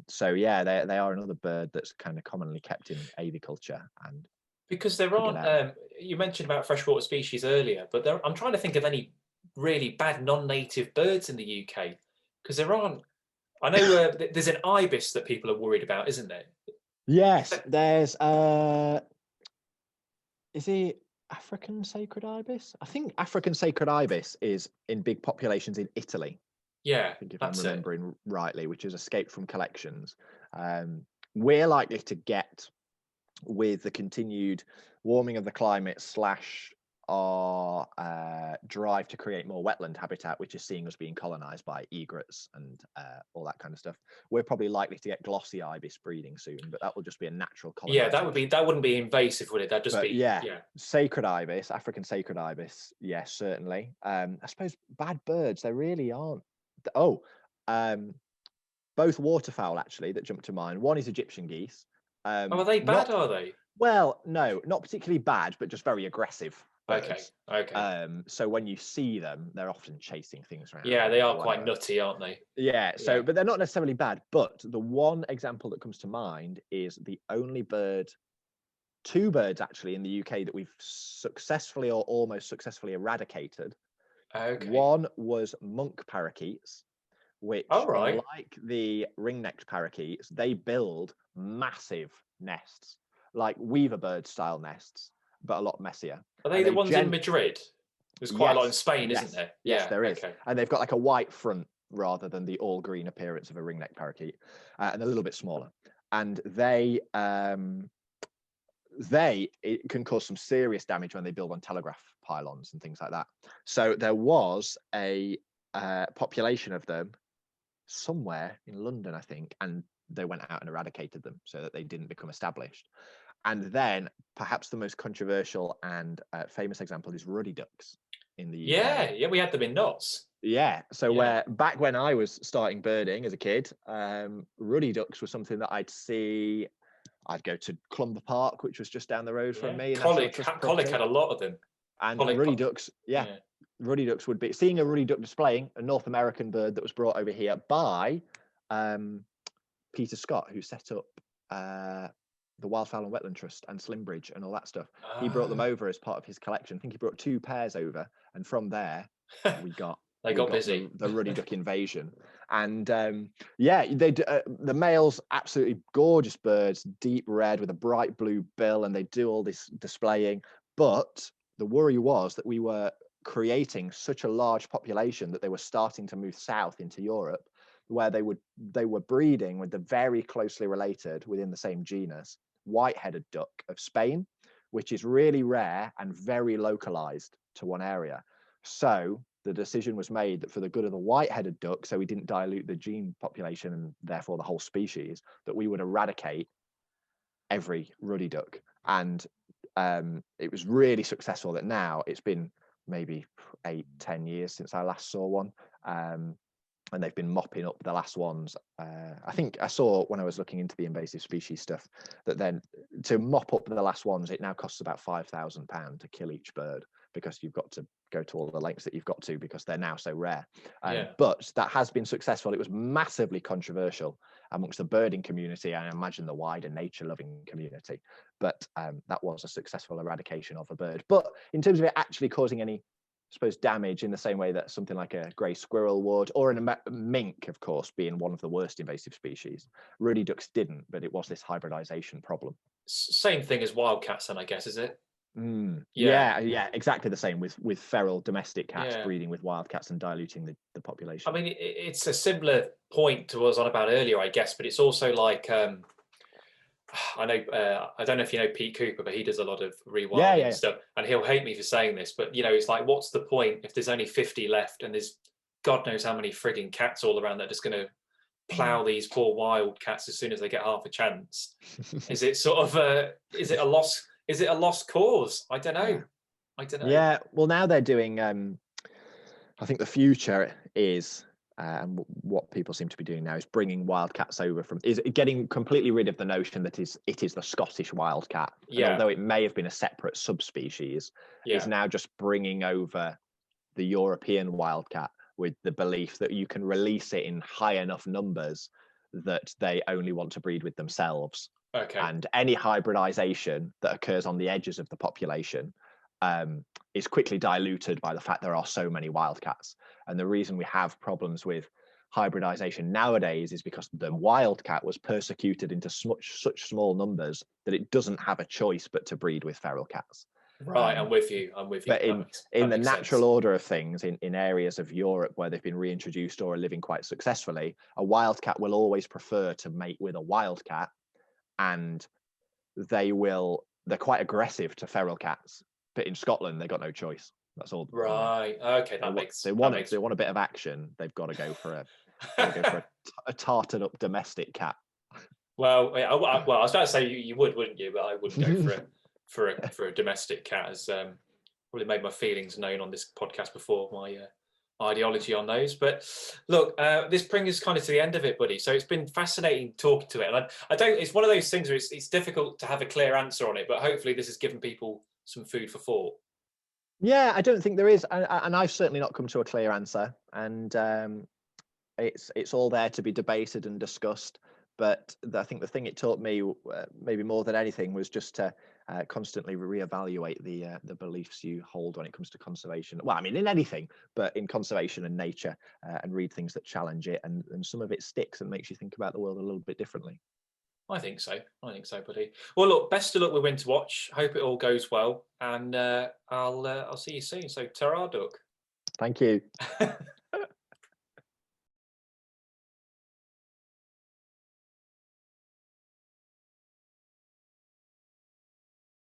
So yeah, they are another bird that's kind of commonly kept in aviculture. And because there aren't, you mentioned about freshwater species earlier, but I'm trying to think of any really bad non-native birds in the UK, because there aren't. I know there's an ibis that people are worried about, isn't there? Yes, there's is it African sacred ibis? I think African sacred ibis is in big populations in Italy. Yeah, I think if I'm remembering rightly, which has escaped from collections. We're likely to get, with the continued warming of the climate / our drive to create more wetland habitat, which is seeing us being colonized by egrets and all that kind of stuff, we're probably likely to get glossy ibis breeding soon, but that will just be a natural colonization. Yeah, that wouldn't be invasive, would it? That'd just be sacred ibis, African sacred ibis. Yes, certainly. I suppose bad birds, they really aren't. Both waterfowl, actually, that jump to mind. One is Egyptian geese. Are they bad? Are they? Well, no, not particularly bad, but just very aggressive birds. Okay. So when you see them, they're often chasing things around. Yeah, they are quite nutty, aren't they? Yeah. So, but they're not necessarily bad. But the one example that comes to mind is the only two birds actually in the UK that we've successfully or almost successfully eradicated. Okay. One was monk parakeets, which, like the ring-necked parakeets, they build massive nests, like weaver bird style nests, but a lot messier. Are they the ones in Madrid? There's quite a lot in Spain, isn't there? Yes, there is. And they've got like a white front rather than the all green appearance of a ring-necked parakeet, and a little bit smaller. And it can cause some serious damage when they build on telegraph pylons and things like that. So there was a population of them somewhere in London, I think, and they went out and eradicated them so that they didn't become established. And then perhaps the most controversial and famous example is ruddy ducks in the UK. Yeah, we had them in knots. Yeah, so back when I was starting birding as a kid, ruddy ducks was something that I'd see. I'd go to Clumber Park, which was just down the road from me. Colic had a lot of them. And ruddy ducks, ruddy ducks would be seeing a ruddy duck displaying, a North American bird that was brought over here by Peter Scott, who set up the Wildfowl and Wetland Trust and Slimbridge and all that stuff. He brought them Ah, over as part of his collection. I think he brought 2 pairs over, and from there we got they got busy. the ruddy duck invasion. And yeah, the males, absolutely gorgeous birds, deep red with a bright blue bill, and they do all this displaying. But the worry was that we were creating such a large population that they were starting to move south into Europe, where they were breeding with the very closely related, within the same genus, white-headed duck of Spain, which is really rare and very localized to one area. So the decision was made that for the good of the white-headed duck, so we didn't dilute the gene population and therefore the whole species, that we would eradicate every ruddy duck. And it was really successful. That now it's been maybe 8-10 years since I last saw one. And they've been mopping up the last ones. I think I saw when I was looking into the invasive species stuff that then to mop up the last ones, it now costs about £5,000 to kill each bird, because you've got to go to all the lengths that you've got to, because they're now so rare. But that has been successful. It was massively controversial amongst the birding community, and I imagine the wider nature-loving community. But that was a successful eradication of a bird. But in terms of it actually causing any, I suppose, damage in the same way that something like a grey squirrel would, or a mink, of course, being one of the worst invasive species, ruddy ducks didn't, but it was this hybridization problem. Same thing as wildcats, then, I guess, is it? Yeah, exactly the same with feral domestic cats Yeah. breeding with wildcats and diluting the population. I mean, it's a similar point to what I was on about earlier, I guess, but it's also like, I know, I don't know if you know Pete Cooper, but he does a lot of rewilding stuff, and he'll hate me for saying this, but, you know, it's like, what's the point if there's only 50 left and there's God knows how many frigging cats all around that are just going to plow these poor wild cats as soon as they get half a chance? Is it sort of is it a loss? Is it a lost cause? I don't know. I don't know. Yeah, well, now they're doing, I think the future is, and what people seem to be doing now is bringing wildcats over is getting completely rid of the notion that it is the Scottish wildcat. And although it may have been a separate subspecies, is now just bringing over the European wildcat with the belief that you can release it in high enough numbers that they only want to breed with themselves. Okay. And any hybridization that occurs on the edges of the population is quickly diluted by the fact there are so many wildcats. And the reason we have problems with hybridization nowadays is because the wildcat was persecuted into such small numbers that it doesn't have a choice but to breed with feral cats. Right, I'm with you. But in the natural order of things, in areas of Europe where they've been reintroduced or are living quite successfully, a wildcat will always prefer to mate with a wildcat, and they're quite aggressive to feral cats. But in Scotland, they've got no choice. That's all. Right. Okay, they want a bit of action. They've got to go for a tarted up domestic cat. Well, I was about to say you would, wouldn't you? But I wouldn't go for a domestic cat, as probably made my feelings known on this podcast before, my ideology on those. But look, this brings us kind of to the end of it, buddy. So it's been fascinating talking to it, and I don't. It's one of those things where it's difficult to have a clear answer on it, but hopefully this has given people some food for thought. Yeah, I don't think there is, and I've certainly not come to a clear answer, and it's all there to be debated and discussed. But I think the thing it taught me, maybe more than anything, was just to constantly reevaluate the beliefs you hold when it comes to conservation. Well, I mean, in anything, but in conservation and nature, and read things that challenge it, and some of it sticks and makes you think about the world a little bit differently. I think so, buddy. Well, look, best of luck with Winter Watch. Hope it all goes well, and I'll see you soon. So, ta-ra, duck. Thank you.